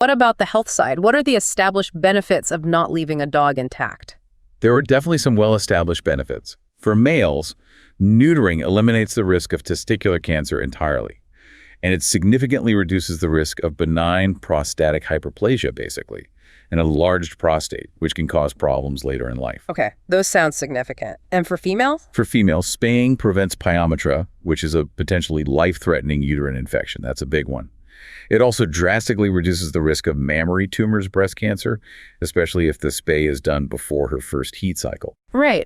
What about the health side? What are the established benefits of not leaving a dog intact? There are definitely some well-established benefits. For males, neutering eliminates the risk of testicular cancer entirely, and it significantly reduces the risk of benign prostatic hyperplasia, basically, and a enlarged prostate, which can cause problems later in life. Okay, those sound significant. And for females? For females, spaying prevents Pyometra, which is a potentially life-threatening uterine infection. That's a big one. It also drastically reduces the risk of mammary tumors, breast cancer, especially if the spay is done before her first heat cycle. Right.